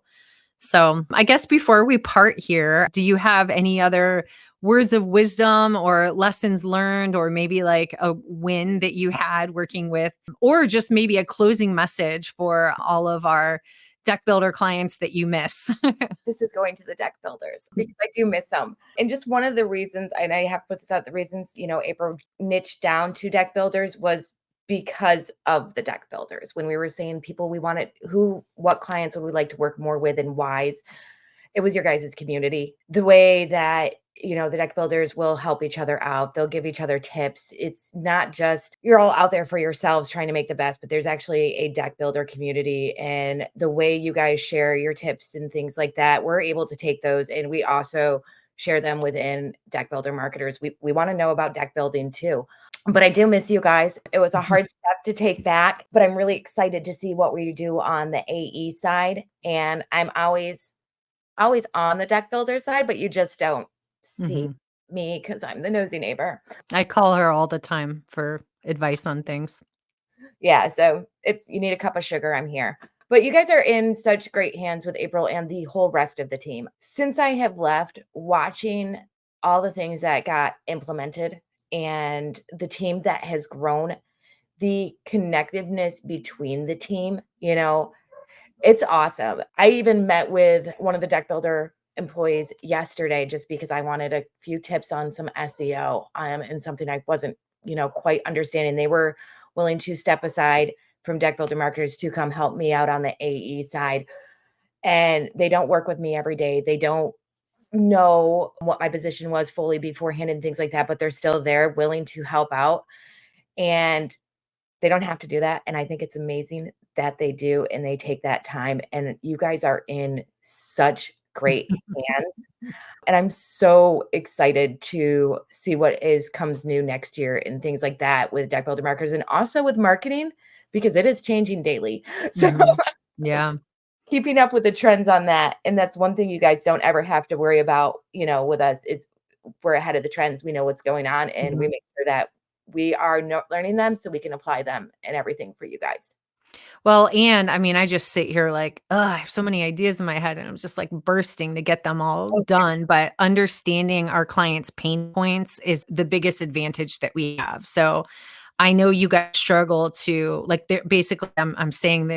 S2: So I guess before we part here, do you have any other words of wisdom or lessons learned, or maybe like a win that you had working with, or just maybe a closing message for all of our deck builder clients that you miss?
S3: This is going to the deck builders because I do miss them. And just one of the reasons, and I have put this out, the reasons, April niched down to deck builders was because of the deck builders. When we were saying people we wanted, what clients would we like to work more with and whys, it was your guys' community. The way that, the deck builders will help each other out. They'll give each other tips. It's not just you're all out there for yourselves trying to make the best, but there's actually a deck builder community. And the way you guys share your tips and things like that, we're able to take those and we also share them within Deck Builder Marketers. We want to know about deck building too. But I do miss you guys. It was a hard step to take back, but I'm really excited to see what we do on the AE side. And I'm always on the deck builder side, but you just don't see me because I'm the nosy neighbor.
S2: I call her all the time for advice on things.
S3: Yeah, so you need a cup of sugar, I'm here. But you guys are in such great hands with April and the whole rest of the team. Since I have left, watching all the things that got implemented and the team that has grown, the connectiveness between the team, it's awesome. I even met with one of the deck builder employees yesterday just because I wanted a few tips on some SEO and something I wasn't, quite understanding. They were willing to step aside from deck builder marketers to come help me out on the AE side. And they don't work with me every day. They don't know what my position was fully beforehand and things like that, but they're still there willing to help out. And they don't have to do that. And I think it's amazing that they do. And they take that time. And you guys are in such great hands. And I'm so excited to see what comes new next year and things like that with deck builder marketers and also with marketing because it is changing daily. So
S2: yeah,
S3: keeping up with the trends on that. And that's one thing you guys don't ever have to worry about, with us is we're ahead of the trends. We know what's going on and we make sure that we are learning them so we can apply them and everything for you guys.
S2: Well, and I mean, I just sit here like, I have so many ideas in my head and I'm just like bursting to get them all done. But understanding our clients' pain points is the biggest advantage that we have. So I know you guys struggle to basically I'm saying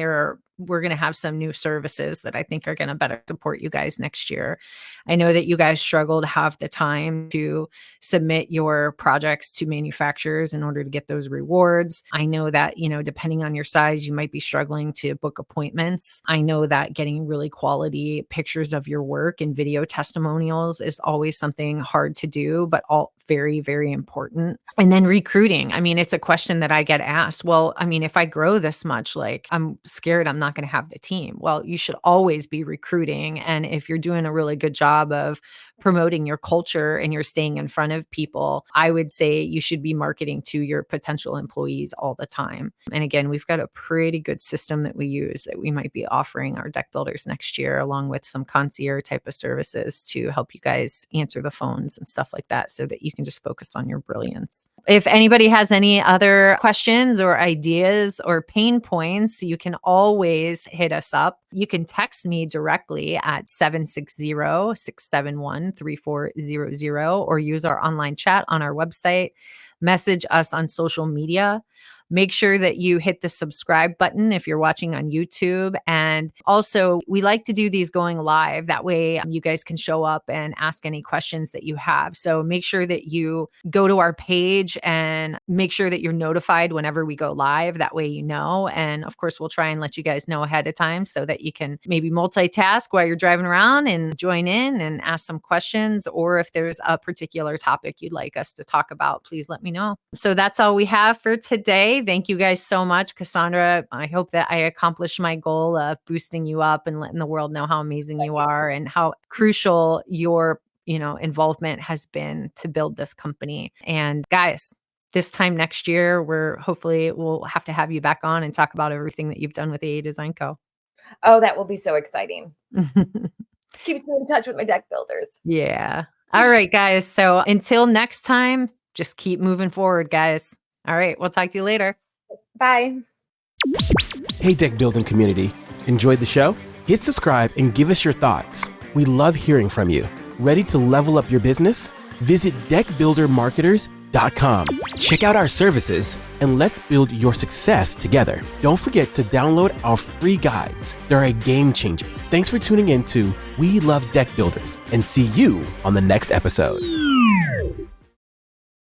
S2: we're going to have some new services that I think are going to better support you guys next year. I know that you guys struggle to have the time to submit your projects to manufacturers in order to get those rewards. I know that, depending on your size, you might be struggling to book appointments. I know that getting really quality pictures of your work and video testimonials is always something hard to do, but all very, very important. And then recruiting. I mean, it's a question that I get asked. Well, I mean, if I grow this much, I'm scared I'm not going to have the team. Well, you should always be recruiting. And if you're doing a really good job of promoting your culture and you're staying in front of people, I would say you should be marketing to your potential employees all the time. And again, we've got a pretty good system that we use that we might be offering our deck builders next year, along with some concierge type of services to help you guys answer the phones and stuff like that so that you can just focus on your brilliance. If anybody has any other questions or ideas or pain points, you can always hit us up. You can text me directly at 760-671-3400 or use our online chat on our website. Message us on social media. Make sure that you hit the subscribe button if you're watching on YouTube. And also, we like to do these going live. That way you guys can show up and ask any questions that you have. So make sure that you go to our page and make sure that you're notified whenever we go live. That way you know. And of course, we'll try and let you guys know ahead of time so that you can maybe multitask while you're driving around and join in and ask some questions. Or if there's a particular topic you'd like us to talk about, please let me know. So that's all we have for today. Thank you guys so much, Kassaundra. I hope that I accomplished my goal of boosting you up and letting the world know how amazing you are and how crucial your, involvement has been to build this company. And guys, this time next year, where hopefully we'll have to have you back on and talk about everything that you've done with AA Design Co.
S3: Oh, that will be so exciting. Keeps me in touch with my deck builders.
S2: Yeah. All right, guys. So until next time, just keep moving forward, guys. All right. We'll talk to you later.
S3: Bye.
S1: Hey, deck building community. Enjoyed the show? Hit subscribe and give us your thoughts. We love hearing from you. Ready to level up your business? Visit deckbuildermarketers.com. Check out our services and let's build your success together. Don't forget to download our free guides. They're a game changer. Thanks for tuning in to We Love Deck Builders and see you on the next episode.